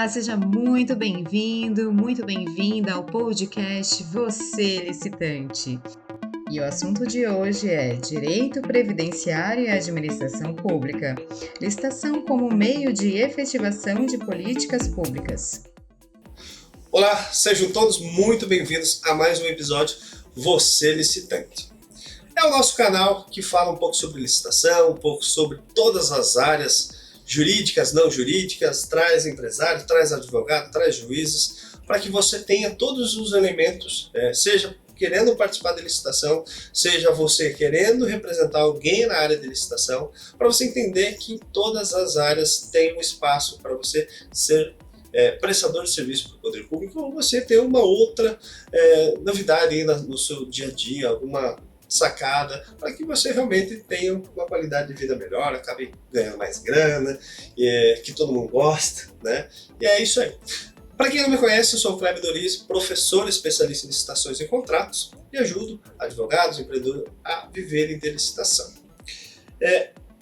seja muito bem-vindo, muito bem-vinda ao podcast Você Licitante. E o assunto de hoje é Direito Previdenciário e Administração Pública, licitação como meio de efetivação de políticas públicas. Olá, sejam todos muito bem-vindos a mais um episódio Você Licitante. É o nosso canal que fala um pouco sobre licitação, um pouco sobre todas as áreas jurídicas, não jurídicas, traz empresário, traz advogado, traz juízes, para que você tenha todos os elementos, seja querendo participar da licitação, seja você querendo representar alguém na área de licitação, para você entender que em todas as áreas tem um espaço para você ser prestador de serviço para o poder público, ou você ter uma outra novidade aí no seu dia a dia, alguma sacada, para que você realmente tenha uma qualidade de vida melhor, acabe ganhando mais grana, que todo mundo gosta, né? E é isso aí. Para quem não me conhece, eu sou o Cleber Doriz, professor especialista em licitações e contratos, e ajudo advogados e empreendedores a viverem de licitação.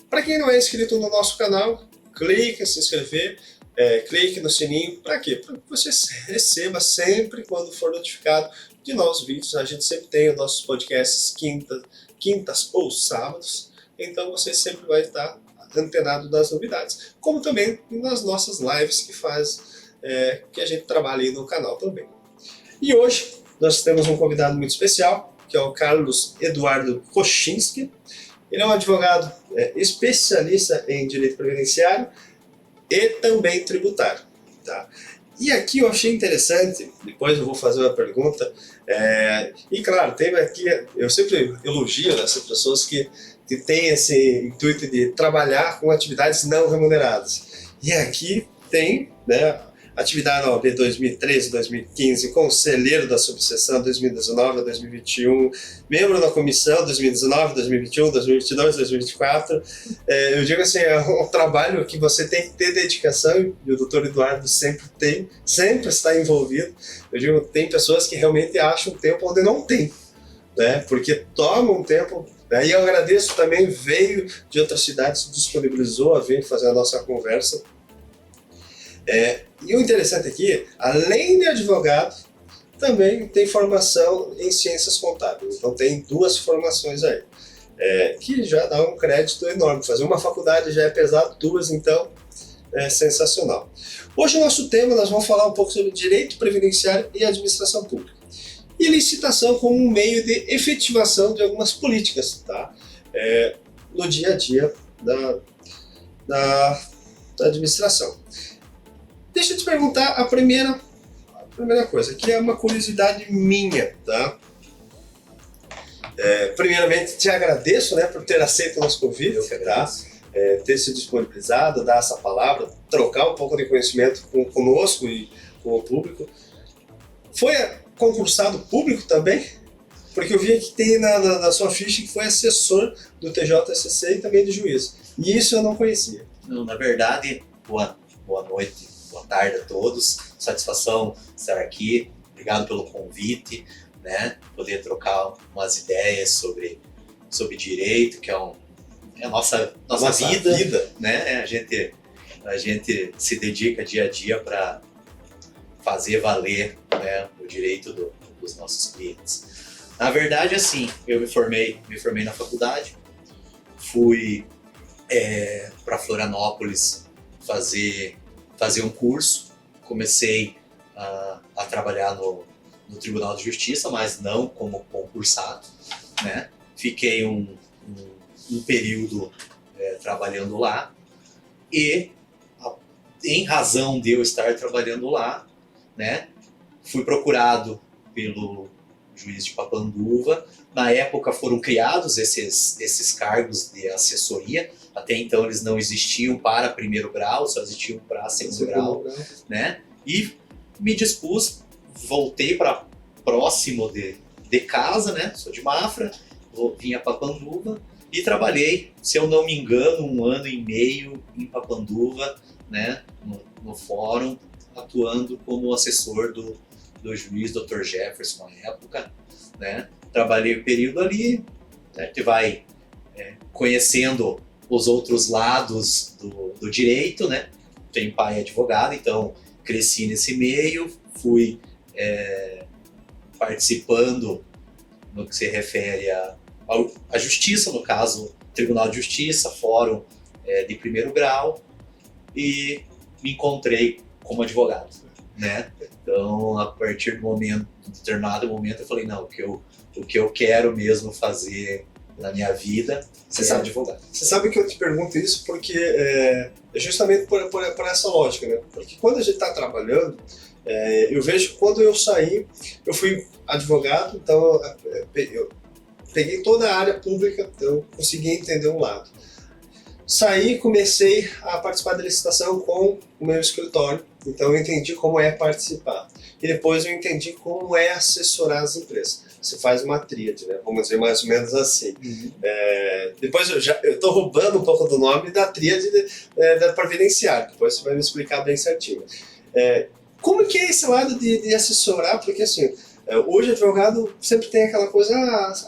Para quem não é inscrito no nosso canal, clique em se inscrever, clique no sininho, para quê? Para que você receba sempre quando for notificado de novos vídeos. A gente sempre tem os nossos podcasts quintas ou sábados, então você sempre vai estar antenado das novidades, como também nas nossas lives que a gente trabalha aí no canal também. E hoje nós temos um convidado muito especial, que é o Carlos Eduardo Kochinski. Ele é um advogado especialista em direito previdenciário e também tributário, tá? E aqui eu achei interessante, depois eu vou fazer uma pergunta, e claro, eu sempre elogio essas pessoas que têm esse intuito de trabalhar com atividades não remuneradas. E aqui tem, né, atividade na OAB 2013, 2015, conselheiro da subseção 2019 a 2021, membro da comissão 2019, 2021, 2022, 2024. Eu digo assim, é um trabalho que você tem que ter dedicação, e o doutor Eduardo sempre está envolvido. Eu digo, tem pessoas que realmente acham tempo onde não tem, né? Porque toma um tempo. E eu agradeço também, veio de outras cidades, disponibilizou a vir fazer a nossa conversa. E o interessante aqui, além de advogado, também tem formação em ciências contábeis. Então tem duas formações aí, que já dá um crédito enorme. Fazer uma faculdade já é pesado, duas então é sensacional. Hoje o nosso tema, nós vamos falar um pouco sobre direito previdenciário e administração pública. E licitação como um meio de efetivação de algumas políticas, tá? No dia a dia da administração. Deixa eu te perguntar a primeira coisa, que é uma curiosidade minha, tá? Primeiramente, te agradeço, né, por ter aceito o nosso convite, tá? Ter se disponibilizado, dar essa palavra, trocar um pouco de conhecimento conosco e com o público. Foi concursado público também? Porque eu vi que tem na sua ficha que foi assessor do TJSC e também de juiz. E isso eu não conhecia. Não, na verdade, boa noite. Boa tarde a todos, satisfação estar aqui, obrigado pelo convite, né? Poder trocar umas ideias sobre direito, que é a nossa vida, né? A gente se dedica dia a dia para fazer valer, né, o direito dos nossos clientes. Na verdade, assim, eu me formei na faculdade, fui para Florianópolis fazer um curso, comecei a trabalhar no Tribunal de Justiça, mas não como concursado, né? Fiquei um período trabalhando lá e, em razão de eu estar trabalhando lá, né, fui procurado pelo juiz de Papanduva. Na época foram criados esses cargos de assessoria. Até então eles não existiam para primeiro grau, só existiam para segundo grau, né? E me dispus, voltei para próximo de casa, né? Sou de Mafra, vim a Papanduva e trabalhei, se eu não me engano, 1 ano e meio em Papanduva, né? No fórum, atuando como assessor do juiz Dr. Jefferson na época, né? Trabalhei o período ali, né? Que vai conhecendo os outros lados do direito, né? Tenho pai advogado, então cresci nesse meio, fui participando no que se refere à justiça, no caso, Tribunal de Justiça, Fórum de primeiro grau, e me encontrei como advogado, né? Então, a partir de determinado momento, eu falei, não, o que eu quero mesmo fazer na minha vida é advogado. Você sabe que eu te pergunto isso porque é justamente por essa lógica, né? Porque quando a gente está trabalhando, eu vejo que quando eu saí, eu fui advogado, então eu peguei toda a área pública, então consegui entender um lado. Saí e comecei a participar da licitação com o meu escritório, então eu entendi como é participar. E depois eu entendi como é assessorar as empresas. Você faz uma tríade, né? Vamos dizer mais ou menos assim. Uhum. Depois eu estou roubando um pouco do nome da tríade da previdenciária, depois você vai me explicar bem certinho. Como que é esse lado de assessorar? Porque assim, hoje o advogado sempre tem aquela coisa,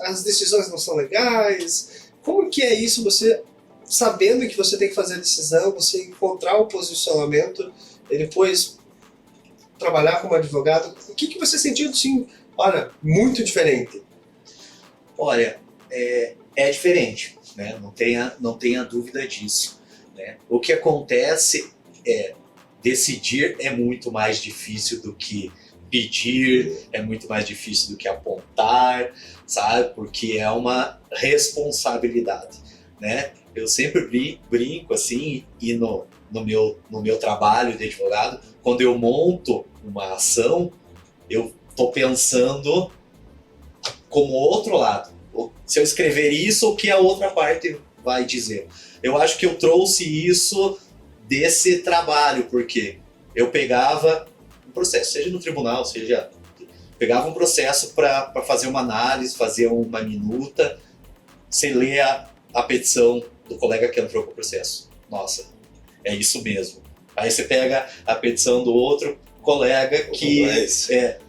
as decisões não são legais. Como que é isso, você sabendo que você tem que fazer a decisão, você encontrar o posicionamento e depois trabalhar como advogado? O que você sentiu assim, olha, muito diferente? Olha, é diferente, né? Não tenha dúvida disso, né? O que acontece é decidir é muito mais difícil do que pedir, é muito mais difícil do que apontar, sabe? Porque é uma responsabilidade, né? Eu sempre brinco assim, e no meu trabalho de advogado, quando eu monto uma ação, eu estou pensando como outro lado. Se eu escrever isso, o que a outra parte vai dizer? Eu acho que eu trouxe isso desse trabalho, porque eu pegava um processo, seja no tribunal, pegava um processo para fazer uma análise, fazer uma minuta, você lê a petição do colega que entrou com o processo. Nossa, é isso mesmo. Aí você pega a petição do outro colega que...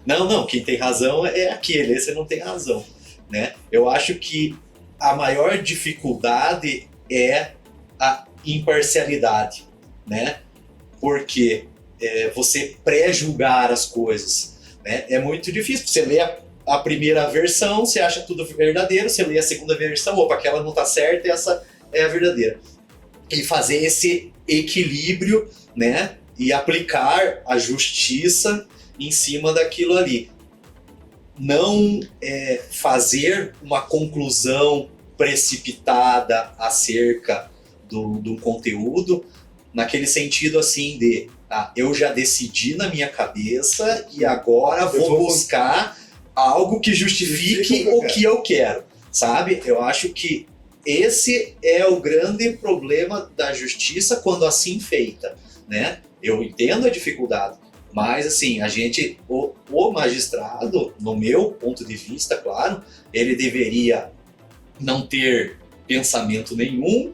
Não, quem tem razão é aquele, esse não tem razão, né? Eu acho que a maior dificuldade é a imparcialidade, né? Porque você pré-julgar as coisas, né? É muito difícil. Você lê a primeira versão, você acha tudo verdadeiro, você lê a segunda versão, opa, aquela não está certa e essa é a verdadeira. E fazer esse equilíbrio, né? E aplicar a justiça em cima daquilo ali. Não fazer uma conclusão precipitada acerca do conteúdo, naquele sentido assim de eu já decidi na minha cabeça e agora vou buscar algo que justifique o que eu quero, sabe? Eu acho que esse é o grande problema da justiça quando assim feita, né? Eu entendo a dificuldade, mas assim, o magistrado, no meu ponto de vista, claro, ele deveria não ter pensamento nenhum,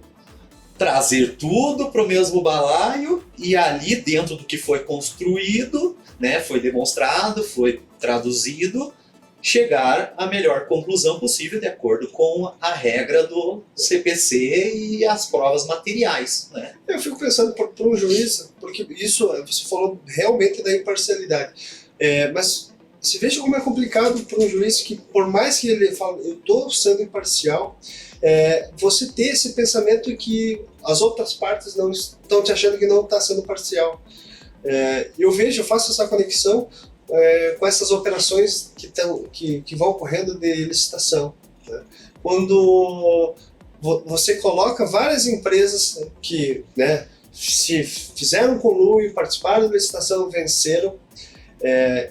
trazer tudo para o mesmo balaio e ali dentro do que foi construído, né, foi demonstrado, foi traduzido, chegar à melhor conclusão possível de acordo com a regra do CPC e as provas materiais, né? Eu fico pensando para um juiz, porque isso, você falou realmente da imparcialidade, mas você veja como é complicado para um juiz que, por mais que ele fale, eu estou sendo imparcial, você ter esse pensamento que as outras partes não estão te achando que não está sendo parcial. Eu faço essa conexão com essas operações que vão ocorrendo de licitação, né? Quando você coloca várias empresas que, né, se fizeram conluio, participaram da licitação, venceram,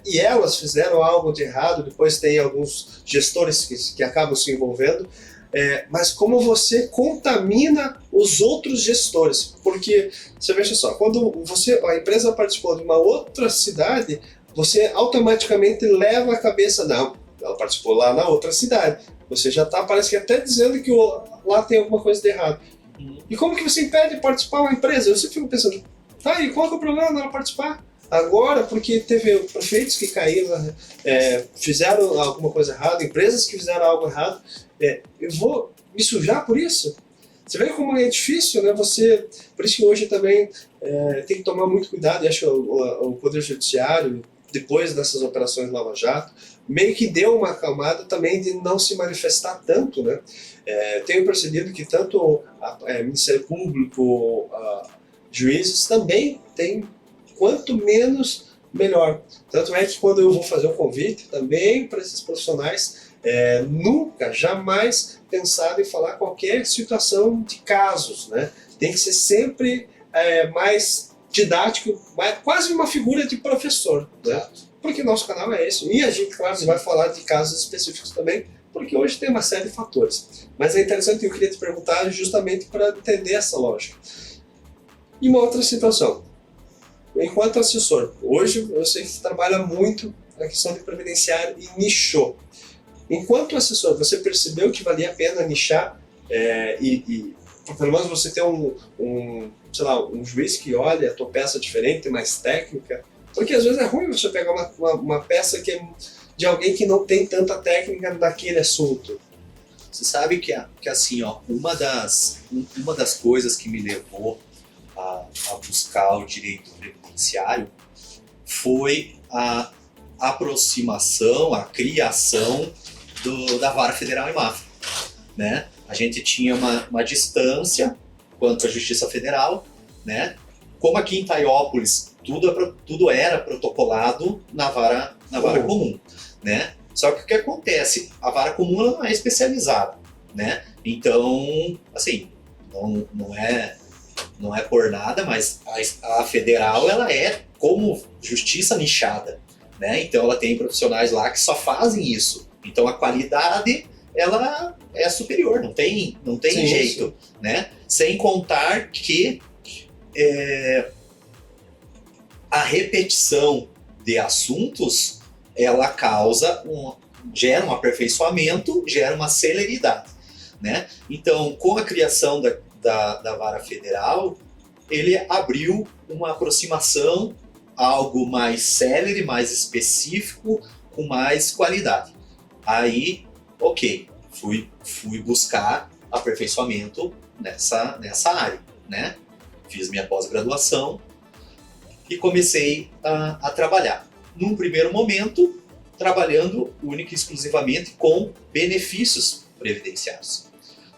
e elas fizeram algo de errado, depois tem alguns gestores que acabam se envolvendo, mas como você contamina os outros gestores, porque você veja só, quando a empresa participou de uma outra cidade, você automaticamente leva a cabeça, não, ela participou lá na outra cidade, você já está, parece que até dizendo que lá tem alguma coisa de errado. E como que você impede de participar uma empresa? Eu sempre fico pensando, tá, e qual que é o problema dela participar? Agora, porque teve prefeitos que caíram, fizeram alguma coisa errada, empresas que fizeram algo errado, eu vou me sujar por isso? Você vê como é difícil, né? Por isso que hoje também tem que tomar muito cuidado, e acho que o Poder Judiciário, depois dessas operações Lava Jato, meio que deu uma acalmada também de não se manifestar tanto, né? Tenho percebido que tanto o Ministério Público, juízes também têm, quanto menos, melhor. Tanto é que quando eu vou fazer um convite também para esses profissionais, nunca, jamais pensado em falar qualquer situação de casos, né? Tem que ser sempre mais didático, quase uma figura de professor, né? Porque nosso canal é esse. E a gente, claro, vai falar de casos específicos também, porque hoje tem uma série de fatores. Mas é interessante que eu queria te perguntar justamente para entender essa lógica. E uma outra situação. Enquanto assessor, hoje eu sei que você trabalha muito na questão de previdenciário e nichou. Enquanto assessor, você percebeu que valia a pena nichar e pelo menos você ter sei lá, um juiz que olha a tua peça diferente, tem mais técnica? Porque às vezes é ruim você pegar uma peça que é de alguém que não tem tanta técnica naquele assunto. Você sabe que assim, ó, uma das coisas que me levou a buscar o direito previdenciário foi a aproximação, a criação da Vara Federal em Mafra, né? A gente tinha uma distância quanto à Justiça Federal, né? Como aqui em Taiópolis tudo era protocolado na vara comum, né? Só que o que acontece? A vara comum ela não é especializada, né? Então, assim, não é por nada, mas a federal ela é como justiça nichada, né? Então ela tem profissionais lá que só fazem isso. Então a qualidade ela é superior, não tem sim, jeito, sim. Né? Sem contar que a repetição de assuntos ela gera um aperfeiçoamento, gera uma celeridade, né? Então, com a criação da Vara Federal, ele abriu uma aproximação, algo mais célere, mais específico, com mais qualidade. Aí, ok, fui buscar aperfeiçoamento nessa área, né? Fiz minha pós-graduação e comecei a trabalhar. Num primeiro momento, trabalhando única e exclusivamente com benefícios previdenciários.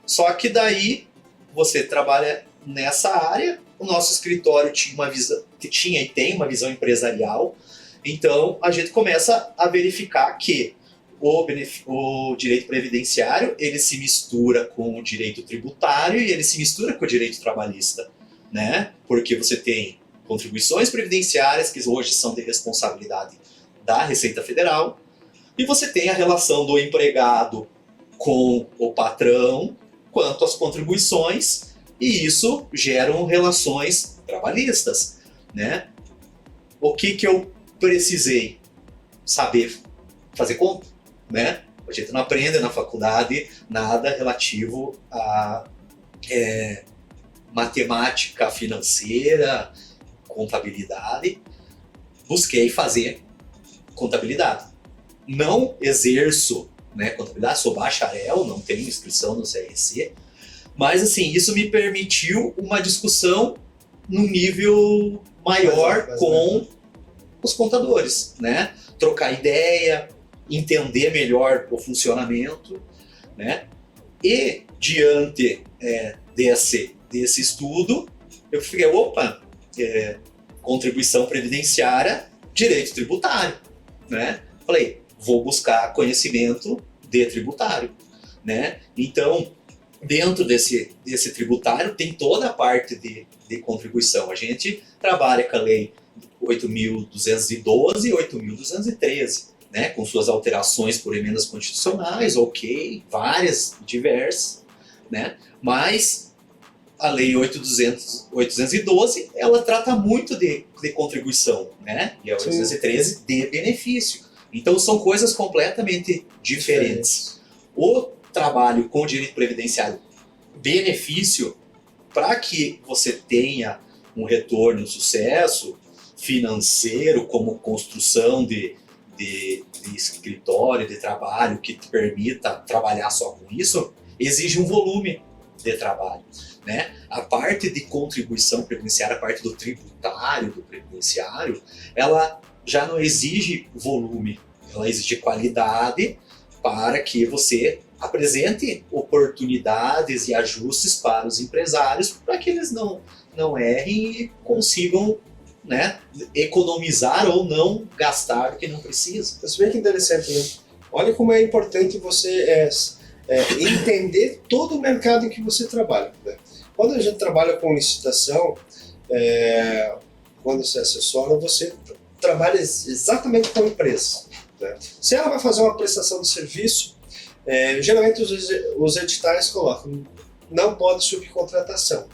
Só que daí você trabalha nessa área, o nosso escritório tinha e tem uma visão empresarial, então a gente começa a verificar que o direito previdenciário ele se mistura com o direito tributário e ele se mistura com o direito trabalhista, né? Porque você tem contribuições previdenciárias que hoje são de responsabilidade da Receita Federal e você tem a relação do empregado com o patrão quanto às contribuições e isso geram relações trabalhistas, né? O que eu precisei saber fazer conta, né? A gente não aprende na faculdade nada relativo a matemática financeira, contabilidade. Busquei fazer contabilidade. Não exerço, né, contabilidade, sou bacharel, não tenho inscrição no CRC, mas assim, isso me permitiu uma discussão num nível maior com os contadores, né? Trocar ideia, entender melhor o funcionamento, né? E diante desse estudo, eu fiquei, contribuição previdenciária, direito tributário, né? Falei, vou buscar conhecimento de tributário, né? Então, dentro desse tributário tem toda a parte de contribuição. A gente trabalha com a lei 8.212 e 8.213, né? Com suas alterações por emendas constitucionais, ok, várias, diversas, né? Mas a lei 8.212, ela trata muito de contribuição, né? E a 813 de benefício. Então são coisas completamente diferentes. O trabalho com o direito previdenciário benefício, para que você tenha um retorno, um sucesso financeiro, como construção de escritório, de trabalho que te permita trabalhar só com isso, exige um volume de trabalho, né? A parte de contribuição previdenciária, a parte do tributário, do previdenciário, ela já não exige volume, ela exige qualidade para que você apresente oportunidades e ajustes para os empresários para que eles não errem e consigam, né, economizar ou não gastar o que não precisa. Isso é bem que interessante, né? Olha como é importante você entender todo o mercado em que você trabalha, né? Quando a gente trabalha com licitação, quando você assessora, você trabalha exatamente com a empresa, né? Se ela vai fazer uma prestação de serviço, geralmente os editais colocam, não pode subcontratação.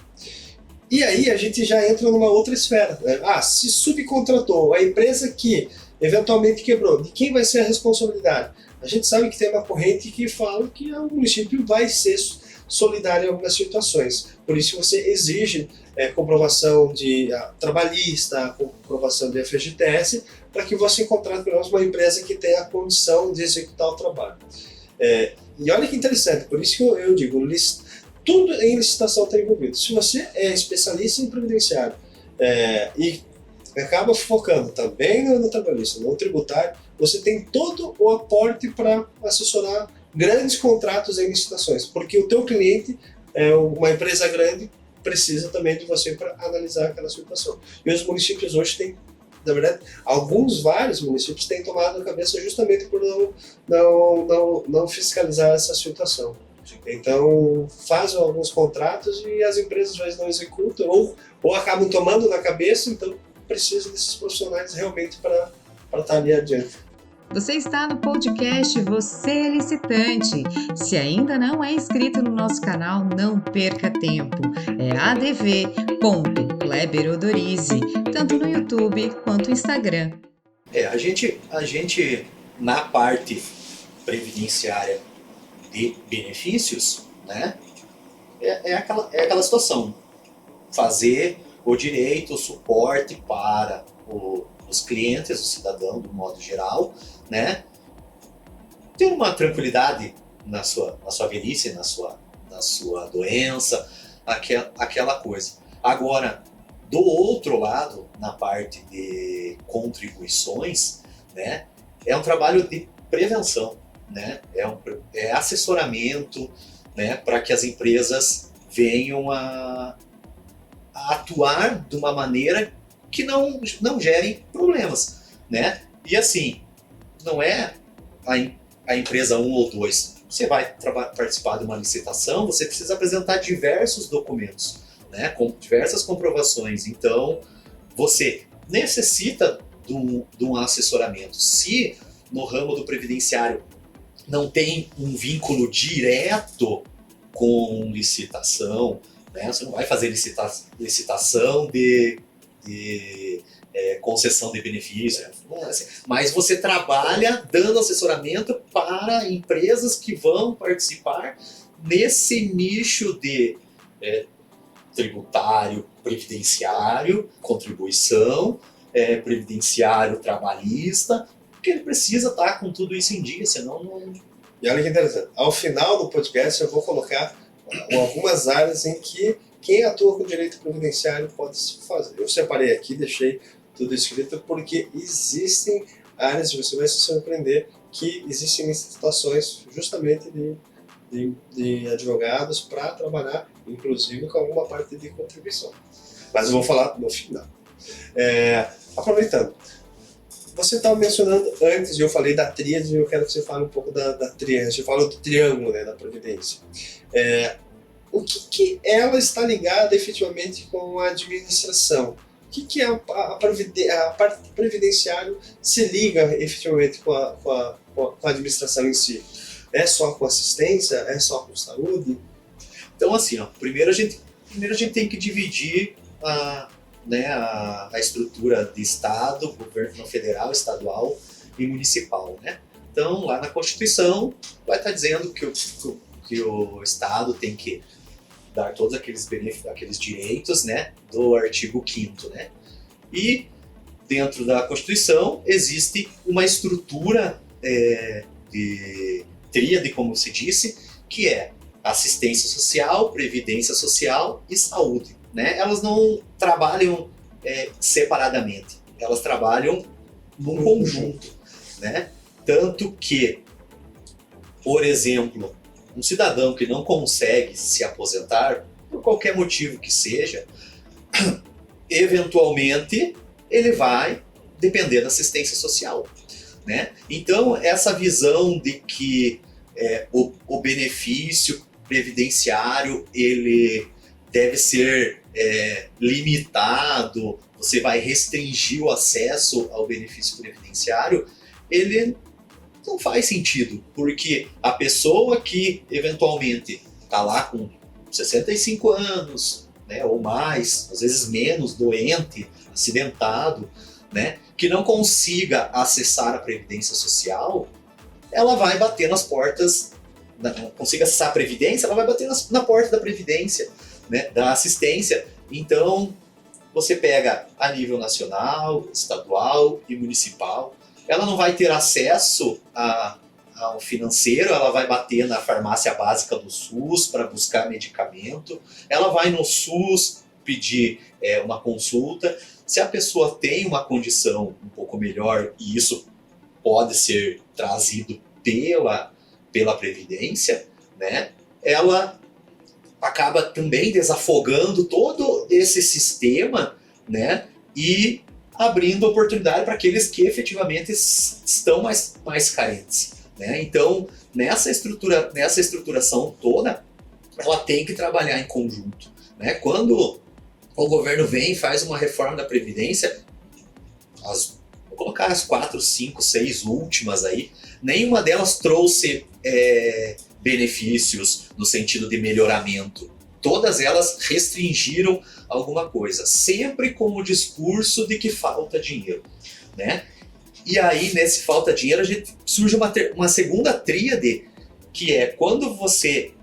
E aí a gente já entra numa outra esfera, né? Se subcontratou, a empresa que eventualmente quebrou, de quem vai ser a responsabilidade? A gente sabe que tem uma corrente que fala que o município vai ser solidário em algumas situações. Por isso você exige comprovação de trabalhista, comprovação de FGTS, para que você contrate pelo menos uma empresa que tenha a condição de executar o trabalho. E olha que interessante, por isso que eu digo, tudo em licitação está envolvido. Se você é especialista em previdenciário e acaba focando também no trabalhista, no tributário, você tem todo o aporte para assessorar grandes contratos em licitações, porque o teu cliente, uma empresa grande, precisa também de você para analisar aquela situação. E os municípios hoje têm, na verdade, vários municípios têm tomado a cabeça justamente por não fiscalizar essa situação. Então, fazem alguns contratos e as empresas às vezes não executam ou acabam tomando na cabeça, então precisa desses profissionais realmente para estar ali adiante. Você está no podcast Você é Licitante. Se ainda não é inscrito no nosso canal, não perca tempo. É adv.kleberodorize, tanto no YouTube quanto no Instagram. A gente na parte previdenciária de benefícios, né, é aquela situação, fazer o direito, o suporte para os clientes, o cidadão, do modo geral, né, ter uma tranquilidade na sua velhice, na sua doença, aquela coisa. Agora, do outro lado, na parte de contribuições, né, é um trabalho de prevenção, né, é assessoramento, né, para que as empresas venham a atuar de uma maneira que não gerem problemas, né? E assim, não é a empresa 1 ou 2. Você vai participar de uma licitação, você precisa apresentar diversos documentos, né, com diversas comprovações. Então, você necessita de um assessoramento. Se no ramo do previdenciário não tem um vínculo direto com licitação, né? Você não vai fazer licitação de concessão de benefício, mas você trabalha dando assessoramento para empresas que vão participar nesse nicho de tributário, previdenciário, contribuição, previdenciário trabalhista, porque ele precisa estar com tudo isso em dia, senão não... E olha que interessante, ao final do podcast eu vou colocar algumas áreas em que quem atua com direito previdenciário pode se fazer. Eu separei aqui, deixei tudo escrito, porque existem áreas, você vai se surpreender, que existem situações justamente de advogados para trabalhar, inclusive com alguma parte de contribuição. Mas eu vou falar no final. Aproveitando, você estava mencionando antes, eu falei da tríade, eu quero que você fale um pouco da tríade. Você falou do triângulo, né, da Previdência. O que ela está ligada efetivamente com a administração? O que a parte previdenciária se liga efetivamente com a administração em si? É só com assistência? É só com saúde? Então, assim, primeiro a gente tem que dividir a estrutura de Estado, governo federal, estadual e municipal, né? Então, lá na Constituição vai estar dizendo que o Estado tem que dar todos aqueles direitos, né, do artigo 5º, né? E dentro da Constituição existe uma estrutura de tríade, como se disse, que é assistência social, previdência social e saúde, né? Elas não trabalham separadamente, elas trabalham num conjunto, né? Tanto que, por exemplo, um cidadão que não consegue se aposentar, por qualquer motivo que seja, eventualmente ele vai depender da assistência social, né? Então, essa visão de que o benefício previdenciário ele deve ser limitado, você vai restringir o acesso ao benefício previdenciário, ele não faz sentido, porque a pessoa que eventualmente está lá com 65 anos, né, ou mais, às vezes menos, doente, acidentado, né, que não consiga acessar a Previdência Social, ela vai bater nas portas, não consiga acessar a Previdência, ela vai bater na porta da Previdência, né, da assistência. Então, você pega a nível nacional, estadual e municipal, ela não vai ter acesso ao financeiro, ela vai bater na farmácia básica do SUS para buscar medicamento, ela vai no SUS pedir uma consulta. Se a pessoa tem uma condição um pouco melhor, e isso pode ser trazido pela Previdência, né, ela acaba também desafogando todo esse sistema, né, e abrindo oportunidade para aqueles que efetivamente estão mais carentes, né? Então, nessa estruturação toda, ela tem que trabalhar em conjunto, né? Quando o governo vem e faz uma reforma da Previdência, vou colocar as 4, 5, 6 últimas aí, nenhuma delas trouxe benefícios no sentido de melhoramento. Todas elas restringiram alguma coisa, sempre com o discurso de que falta dinheiro, né? E aí, nesse falta dinheiro, a gente surge uma segunda tríade, que é quando você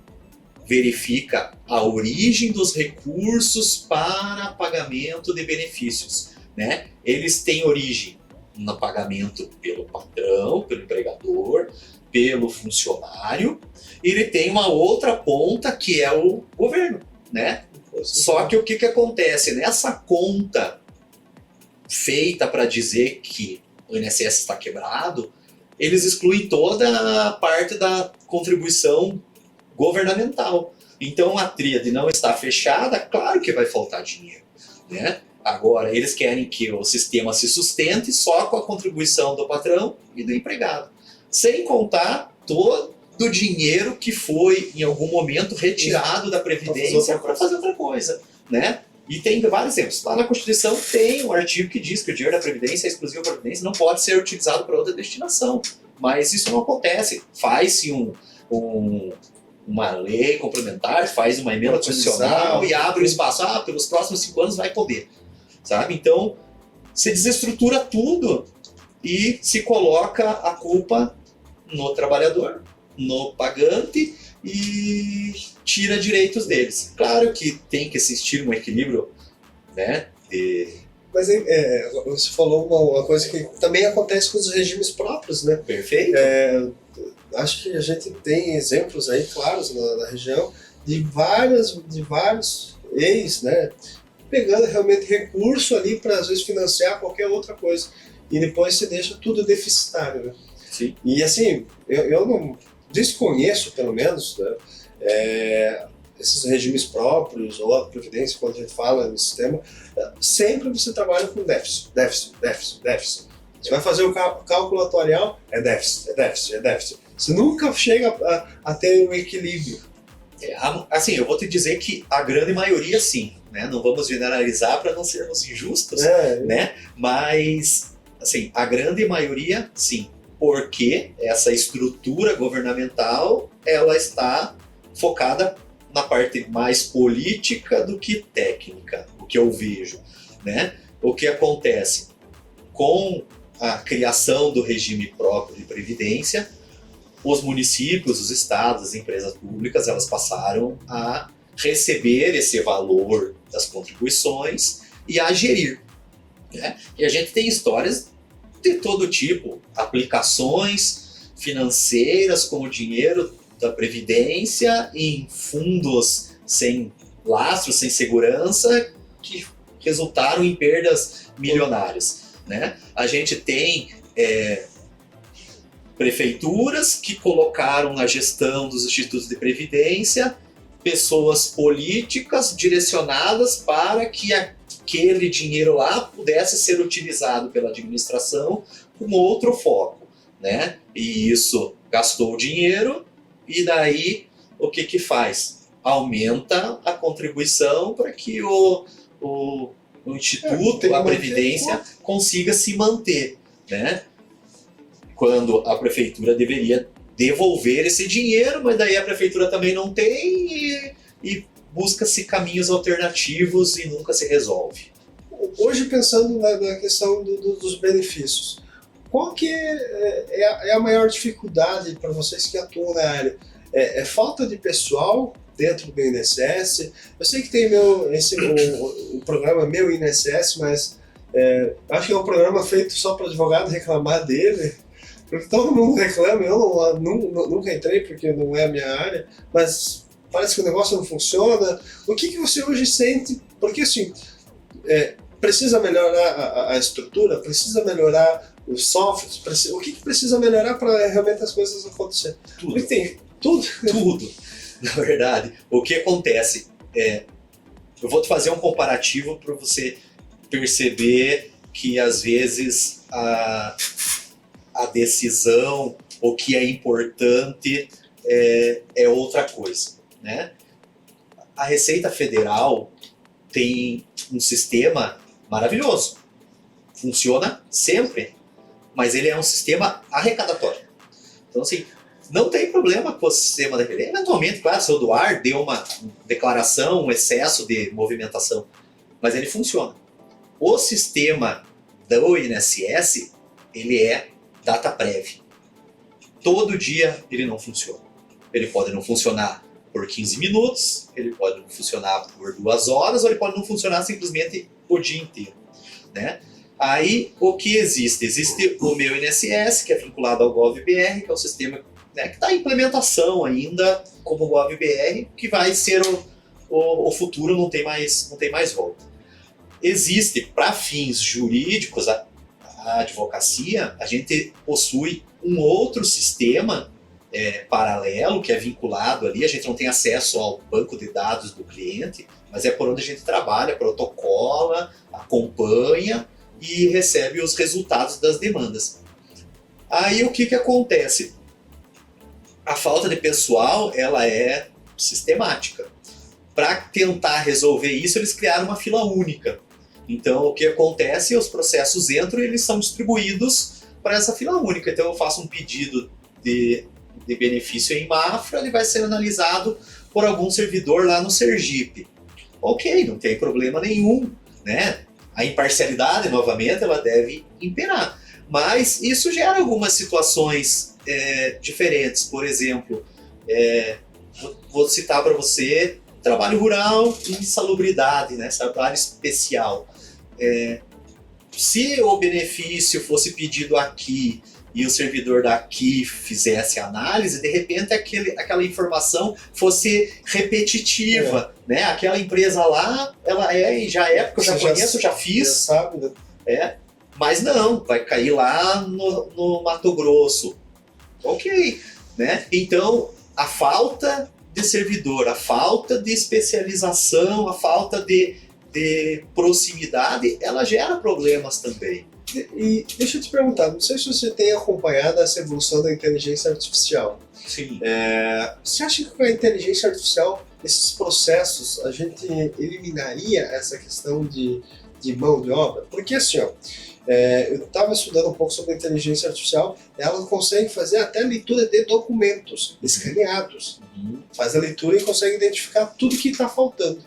verifica a origem dos recursos para pagamento de benefícios, né? Eles têm origem no pagamento pelo patrão, pelo empregador, pelo funcionário, e ele tem uma outra ponta que é o governo, né? Só que o que acontece? Nessa conta feita para dizer que o INSS está quebrado, eles excluem toda a parte da contribuição governamental. Então a tríade não está fechada, claro que vai faltar dinheiro, né? Agora, eles querem que o sistema se sustente só com a contribuição do patrão e do empregado, sem contar todo o dinheiro que foi, em algum momento, retirado da Previdência para fazer outra coisa, né? E tem vários exemplos. Lá na Constituição tem um artigo que diz que o dinheiro da Previdência, a exclusiva Previdência, não pode ser utilizado para outra destinação. Mas isso não acontece. Faz-se uma lei complementar, faz uma emenda constitucional e abre o espaço. Pelos próximos 5 anos vai poder. Sabe? Então, se desestrutura tudo e se coloca a culpa no trabalhador, no pagante, e tira direitos deles. Claro que tem que existir um equilíbrio, né? Mas você falou uma coisa que também acontece com os regimes próprios, né? Perfeito. Acho que a gente tem exemplos aí claros na região de vários ex, né? Pegando realmente recurso ali para às vezes financiar qualquer outra coisa. E depois você deixa tudo deficitário, né? Sim. E assim, eu não desconheço, pelo menos, né, esses regimes próprios, ou a Previdência, quando a gente fala no sistema, sempre você trabalha com déficit. Você vai fazer o cálculo atuarial, é déficit. Você nunca chega a ter um equilíbrio. Assim, eu vou te dizer que a grande maioria sim, né? Não vamos generalizar para não sermos injustos, né? Mas, assim, a grande maioria sim. Porque essa estrutura governamental ela está focada na parte mais política do que técnica, o que eu vejo, né? O que acontece com a criação do regime próprio de previdência, os municípios, os estados, as empresas públicas, elas passaram a receber esse valor das contribuições e a gerir, né? E a gente tem histórias de todo tipo, aplicações financeiras com o dinheiro da Previdência em fundos sem lastro, sem segurança, que resultaram em perdas milionárias, né? A gente tem prefeituras que colocaram na gestão dos institutos de previdência pessoas políticas direcionadas para que aquele dinheiro lá pudesse ser utilizado pela administração com outro foco, né? E isso gastou o dinheiro e daí o que faz? Aumenta a contribuição para que o Instituto, a Previdência, consiga se manter, né? Quando a prefeitura deveria devolver esse dinheiro, mas daí a prefeitura também não tem e busca-se caminhos alternativos e nunca se resolve. Hoje, pensando na questão dos benefícios, qual que é a maior dificuldade para vocês que atuam na área? É falta de pessoal dentro do INSS? Eu sei que tem o programa Meu INSS, mas acho que é um programa feito só para advogado reclamar dele, porque todo mundo reclama. Eu nunca entrei porque não é a minha área, mas parece que o negócio não funciona. O que você hoje sente? Porque assim, precisa melhorar a estrutura, precisa melhorar os softwares, o que precisa melhorar para realmente as coisas acontecerem? Tudo. Tem tudo. Tudo. Na verdade, o que acontece eu vou te fazer um comparativo para você perceber que às vezes a decisão, o que é importante é outra coisa, né? A Receita Federal tem um sistema maravilhoso, funciona sempre, mas ele é um sistema arrecadatório. Então, assim, não tem problema com o sistema da Receita. Eventualmente, claro, se o doar deu uma declaração, um excesso de movimentação, mas ele funciona. O sistema do INSS, ele é data prévia. Todo dia ele não funciona. Ele pode não funcionar por 15 minutos, ele pode não funcionar por 2 horas, ou ele pode não funcionar simplesmente o dia inteiro, né? Aí, o que existe? Existe o Meu INSS, que é vinculado ao GovBR, que é um sistema, né, que está em implementação ainda como GovBR, que vai ser o futuro, não tem mais volta. Existe, para fins jurídicos, a advocacia, a gente possui um outro sistema paralelo, que é vinculado ali, a gente não tem acesso ao banco de dados do cliente, mas é por onde a gente trabalha, protocola, acompanha e recebe os resultados das demandas. Aí o que acontece? A falta de pessoal, ela é sistemática. Para tentar resolver isso, eles criaram uma fila única. Então, o que acontece? Os processos entram e eles são distribuídos para essa fila única. Então, eu faço um pedido de benefício em Mafra, ele vai ser analisado por algum servidor lá no Sergipe. Ok, não tem problema nenhum, né? A imparcialidade, novamente, ela deve imperar. Mas isso gera algumas situações diferentes. Por exemplo, vou citar para você trabalho rural e insalubridade, né? Trabalho especial. Se o benefício fosse pedido aqui e o servidor daqui fizesse a análise, de repente aquela informação fosse repetitiva, né? Aquela empresa lá, ela já é, porque eu já conheço, já fiz. Já sabe, né? Mas não, vai cair lá no Mato Grosso. Ok, né? Então, a falta de servidor, a falta de especialização, a falta de proximidade, ela gera problemas também. E deixa eu te perguntar, não sei se você tem acompanhado essa evolução da inteligência artificial. Sim. Você acha que com a inteligência artificial, esses processos, a gente eliminaria essa questão de mão de obra? Porque assim, eu estava estudando um pouco sobre a inteligência artificial, ela consegue fazer até leitura de documentos escaneados. Faz a leitura e consegue identificar tudo que está faltando.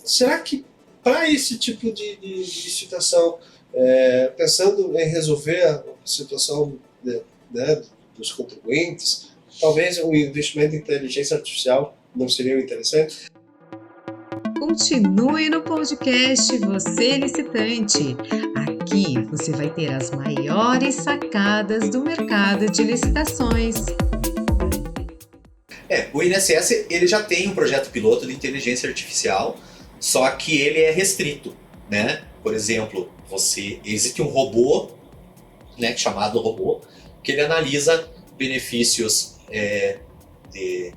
Será que para esse tipo de situação, pensando em resolver a situação dos contribuintes, talvez o investimento em inteligência artificial não seria interessante? Continue no podcast Você Licitante. Aqui você vai ter as maiores sacadas do mercado de licitações. O INSS ele já tem um projeto piloto de inteligência artificial, só que ele é restrito, né? Por exemplo, existe um robô, né, chamado robô, que ele analisa benefícios de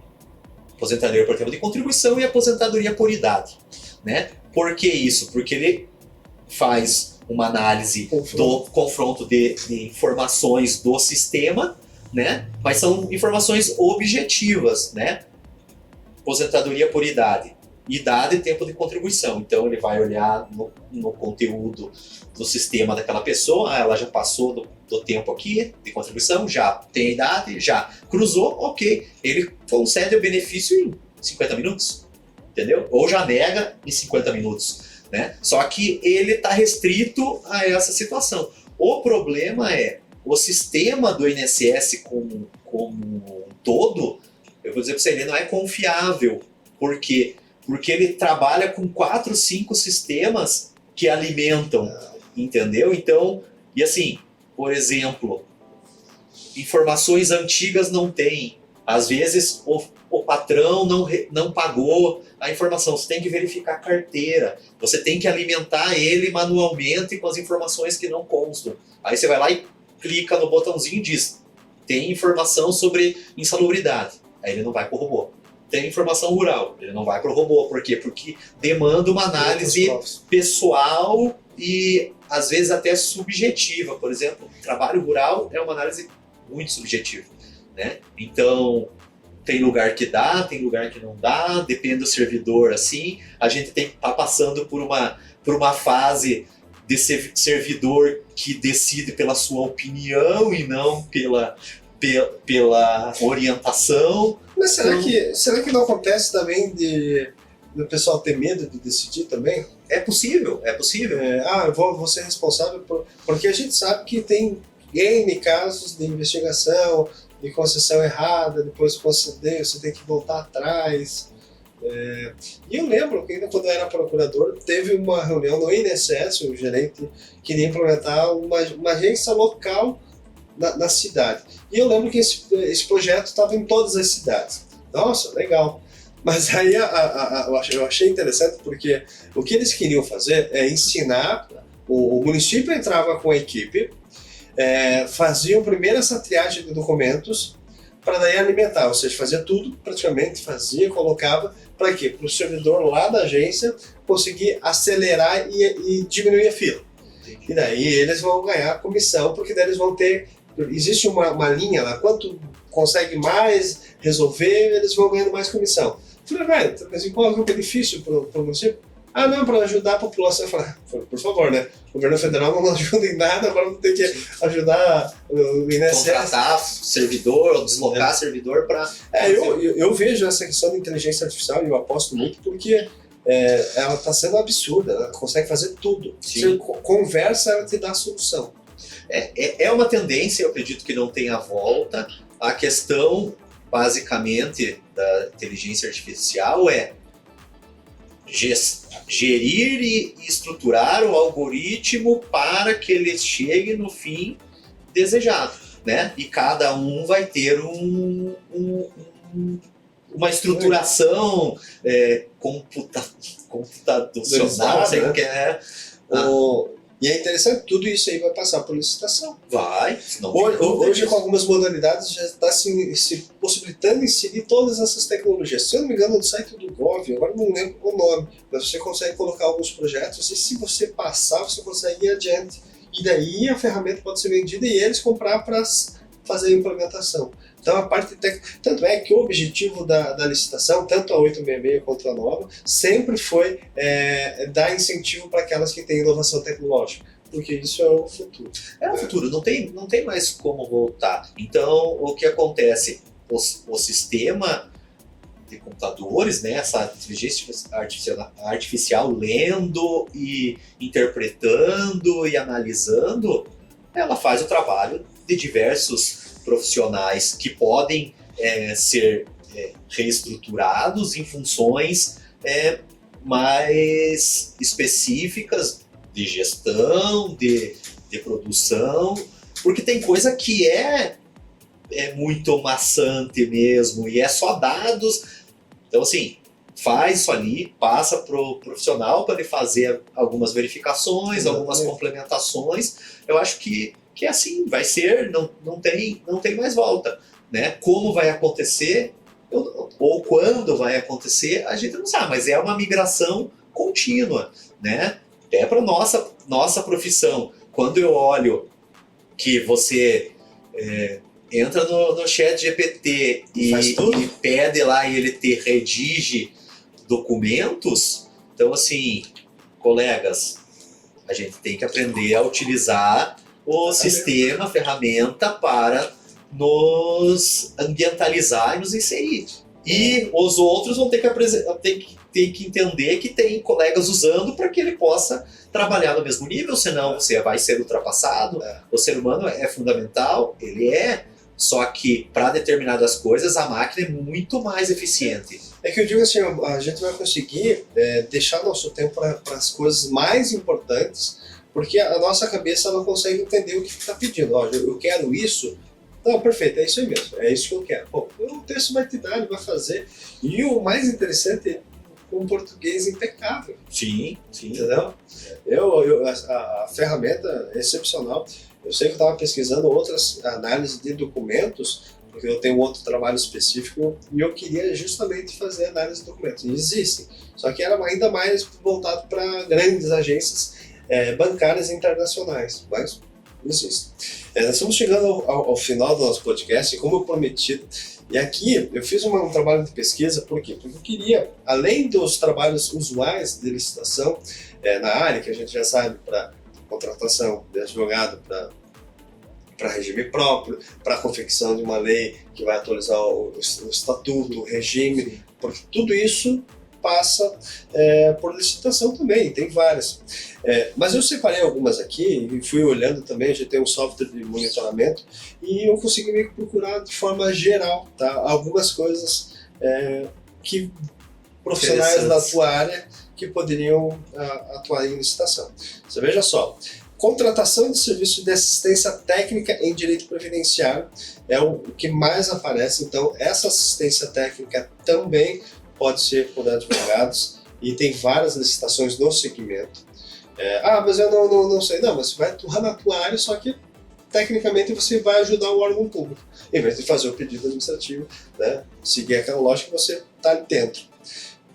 aposentadoria por tempo de contribuição e aposentadoria por idade, né? Por que isso? Porque ele faz uma análise do confronto de informações do sistema, né? Mas são informações objetivas, né? Aposentadoria por idade e tempo de contribuição. Então ele vai olhar no conteúdo do sistema daquela pessoa, ela já passou do tempo aqui de contribuição, já tem a idade, já cruzou, ok. Ele concede o benefício em 50 minutos, entendeu? Ou já nega em 50 minutos, né? Só que ele está restrito a essa situação. O problema é o sistema do INSS como um todo, eu vou dizer para você, ele não é confiável. Por quê? Porque ele trabalha com 4, 5 sistemas que alimentam, entendeu? Então, e assim, por exemplo, informações antigas não tem. Às vezes o patrão não pagou a informação, você tem que verificar a carteira, você tem que alimentar ele manualmente com as informações que não constam. Aí você vai lá e clica no botãozinho e diz, tem informação sobre insalubridade. Aí ele não vai para o robô. Tem informação rural, ele não vai para o robô. Por quê? Porque demanda uma análise pessoal e às vezes até subjetiva. Por exemplo, trabalho rural é uma análise muito subjetiva, né? Então, tem lugar que dá, tem lugar que não dá, depende do servidor, assim. A gente tem que estar passando por uma fase de servidor que decide pela sua opinião e não pela orientação. Mas será que não acontece também do pessoal ter medo de decidir também? É possível. Eu vou ser responsável porque a gente sabe que tem N casos de investigação, de concessão errada, depois conceder, você tem que voltar atrás. E eu lembro que ainda quando eu era procurador, teve uma reunião no INSS, o gerente queria implementar uma agência local na cidade. E eu lembro que esse projeto estava em todas as cidades. Nossa, legal. Mas aí eu achei interessante porque o que eles queriam fazer é ensinar, o município entrava com a equipe, faziam primeiro essa triagem de documentos para daí alimentar, ou seja, fazia tudo praticamente, colocava, para quê? Para o servidor lá da agência conseguir acelerar e diminuir a fila. E daí eles vão ganhar comissão, porque daí eles vão ter, existe uma linha lá, quanto consegue mais resolver, eles vão ganhando mais comissão. Eu falei, velho, mas qual é o benefício para o município? Ah, não, para ajudar a população. Eu falei, por favor, né? O governo federal não ajuda em nada, agora vamos ter que ajudar o INSS. Contratar servidor ou deslocar servidor para... Eu vejo essa questão da inteligência artificial e eu aposto muito porque ela está sendo absurda, ela consegue fazer tudo. Sim. Você conversa, ela te dá a solução. É uma tendência, eu acredito que não tenha volta. A questão, basicamente, da inteligência artificial é gerir e estruturar o algoritmo para que ele chegue no fim desejado, né? E cada um vai ter uma estruturação computacional, sei o que é. E é interessante, tudo isso aí vai passar por licitação. Vai. Hoje, com algumas modalidades, já está se possibilitando inserir todas essas tecnologias. Se eu não me engano, no site do Gov, agora não lembro o nome, mas você consegue colocar alguns projetos e se você passar, você consegue ir adiante. E daí a ferramenta pode ser vendida e eles comprar para fazer a implementação. Então a parte técnica, tanto é que o objetivo da licitação, tanto a 866 quanto a nova, sempre foi dar incentivo para aquelas que têm inovação tecnológica, porque isso é o futuro. É o futuro, não tem mais como voltar. Então o que acontece? O sistema de computadores, né, essa inteligência artificial lendo e interpretando e analisando, ela faz o trabalho de diversos profissionais que podem ser reestruturados em funções mais específicas de gestão, de produção, porque tem coisa que é é muito maçante mesmo, e é só dados. Então, assim, faz isso ali, passa pro profissional para ele fazer algumas verificações, algumas complementações. Eu acho que é assim, vai ser, não tem mais volta, né? Como vai acontecer, ou quando vai acontecer, a gente não sabe, mas é uma migração contínua, né? Até para nossa profissão. Quando eu olho que você entra no chat GPT e pede lá e ele te redige documentos, então assim, colegas, a gente tem que aprender a utilizar o sistema, a ferramenta para nos ambientalizar e nos inserir. E os outros vão ter que entender que tem colegas usando para que ele possa trabalhar no mesmo nível, senão você vai ser ultrapassado. O ser humano é fundamental, ele é, só que para determinadas coisas a máquina é muito mais eficiente. É que eu digo assim, a gente vai conseguir deixar nosso tempo para as coisas mais importantes, porque a nossa cabeça não consegue entender o que está pedindo. Ó, eu quero isso. Não, perfeito, é isso aí mesmo, é isso que eu quero. Bom, o texto vai te dar, ele vai fazer. E o mais interessante é um português impecável. Sim. Entendeu? A ferramenta é excepcional. Eu sei que eu estava pesquisando outras análises de documentos, porque eu tenho outro trabalho específico e eu queria justamente fazer análise de documentos. E existem, só que era ainda mais voltado para grandes agências bancárias internacionais, mas existe. Nós estamos chegando ao final do nosso podcast, e como eu prometi, e aqui eu fiz um trabalho de pesquisa, por quê? Porque eu queria, além dos trabalhos usuais de licitação na área, que a gente já sabe, para contratação de advogado, para regime próprio, para a confecção de uma lei que vai atualizar o estatuto, o regime, porque tudo isso passa por licitação também, tem várias. Mas eu separei algumas aqui e fui olhando também, a gente tem um software de monitoramento e eu consegui meio que procurar de forma geral, tá? Algumas coisas que profissionais da tua área que poderiam atuar em licitação. Você veja só, contratação de serviço de assistência técnica em direito previdenciário é o que mais aparece, então essa assistência técnica também pode ser por advogados e tem várias licitações no segmento. Mas eu não sei. Não, mas você vai atuar na tua área, só que tecnicamente você vai ajudar o órgão público. Em vez de fazer o pedido administrativo, né, seguir aquela lógica que você está ali dentro.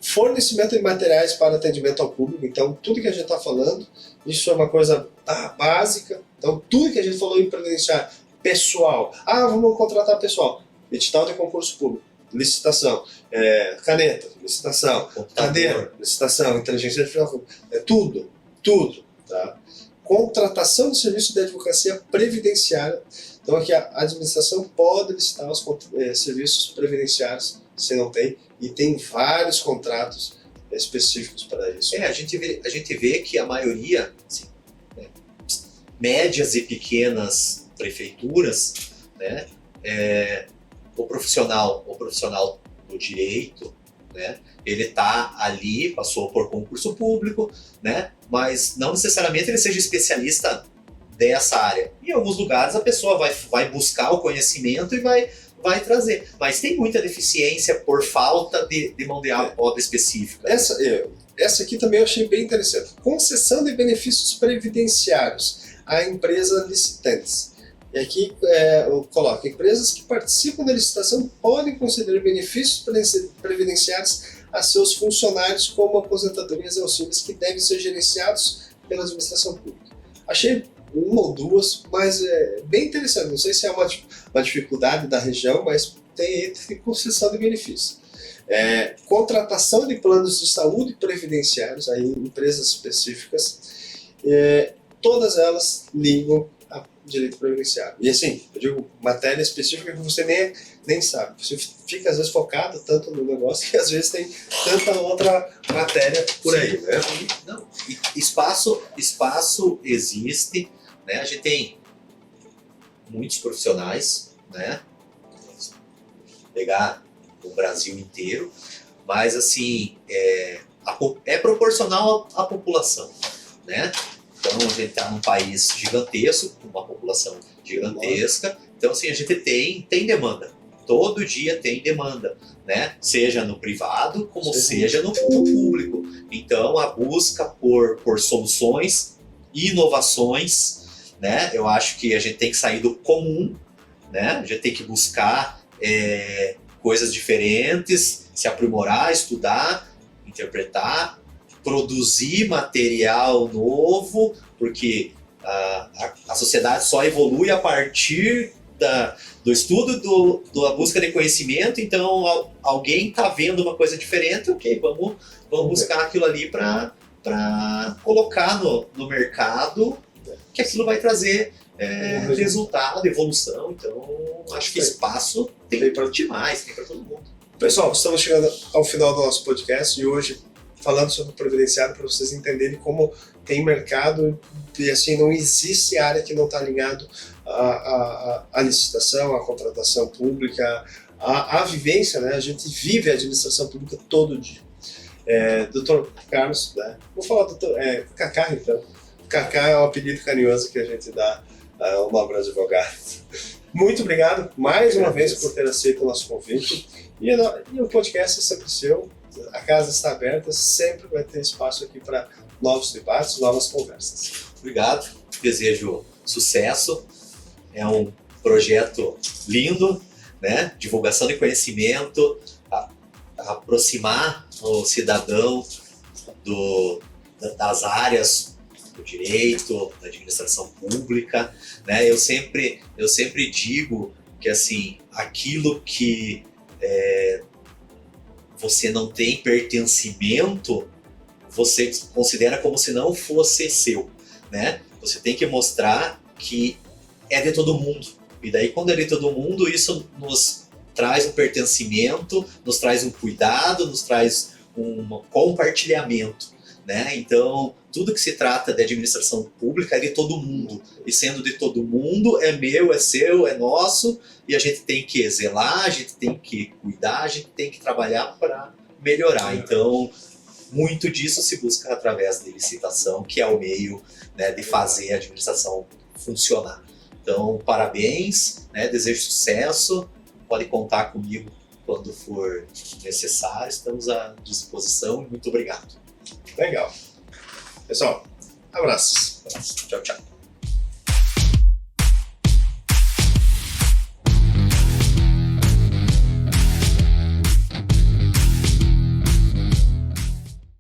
Fornecimento de materiais para atendimento ao público. Então, tudo que a gente está falando, isso é uma coisa básica. Então, tudo que a gente falou em previdenciário, pessoal. Vamos contratar pessoal. Edital de concurso público. Licitação, caneta, licitação, cadeira, licitação, inteligência artificial, tudo, tá? Contratação de serviço de advocacia previdenciária. Então aqui a administração pode licitar os serviços previdenciários, se não tem, e tem vários contratos específicos para isso. A gente vê que a maioria, assim, médias e pequenas prefeituras, né, o profissional do direito, né, ele está ali, passou por concurso público, né, mas não necessariamente ele seja especialista dessa área. Em alguns lugares a pessoa vai buscar o conhecimento e vai trazer, mas tem muita deficiência por falta de mão de obra específica. Essa aqui também eu achei bem interessante. Concessão de benefícios previdenciários a empresas licitantes. E aqui eu coloco, empresas que participam da licitação podem conceder benefícios previdenciários a seus funcionários, como aposentadorias e auxílios, que devem ser gerenciados pela administração pública. Achei uma ou duas, mas é bem interessante. Não sei se é uma dificuldade da região, mas tem concessão de benefícios. Contratação de planos de saúde previdenciários, aí empresas específicas, todas elas ligam a direito previdenciário. E assim, eu digo matéria específica que você nem sabe. Você fica às vezes focado tanto no negócio que às vezes tem tanta outra matéria por aí, né? Não, espaço existe, né? A gente tem muitos profissionais, né? Pegar o Brasil inteiro, mas assim, é proporcional à população, né? Então a gente está num país gigantesco, com uma população gigantesca, Então, assim, a gente tem demanda. Todo dia tem demanda, né? Seja no privado, como seja no público. Então, a busca por soluções, inovações, né? Eu acho que a gente tem que sair do comum, né? A gente tem que buscar coisas diferentes, se aprimorar, estudar, interpretar, produzir material novo, porque a sociedade só evolui a partir do estudo, da busca de conhecimento. Então, alguém está vendo uma coisa diferente, ok, vamos buscar aquilo ali para colocar no mercado, que aquilo vai trazer resultado, evolução. Então, acho que espaço tem demais, tem para todo mundo. Pessoal, estamos chegando ao final do nosso podcast e hoje falando sobre o previdenciário para vocês entenderem como tem mercado e assim não existe área que não está ligado à licitação, à contratação pública, à vivência, né? A gente vive a administração pública todo dia. Doutor Carlos, né? Vou falar Cacá então. Cacá é um apelido carinhoso que a gente dá ao nobre advogado. Muito obrigado mais uma vez por ter aceito o nosso convite. E o podcast é sempre seu. A casa está aberta, sempre vai ter espaço aqui para novos debates, novas conversas. Obrigado, desejo sucesso. É um projeto lindo, né? Divulgação de conhecimento, aproximar o cidadão das áreas do direito, da administração pública, né? Eu sempre digo que assim, aquilo que você não tem pertencimento, você considera como se não fosse seu, né? Você tem que mostrar que é de todo mundo. E daí, quando é de todo mundo, isso nos traz um pertencimento, nos traz um cuidado, nos traz um compartilhamento, né? Então, tudo que se trata de administração pública é de todo mundo. E sendo de todo mundo, é meu, é seu, é nosso, e a gente tem que zelar, a gente tem que cuidar, a gente tem que trabalhar para melhorar. Então, muito disso se busca através de licitação, que é o meio, né, de fazer a administração funcionar. Então, parabéns, né, desejo sucesso, pode contar comigo quando for necessário, estamos à disposição e muito obrigado. Legal. Pessoal, abraços. Tchau, tchau.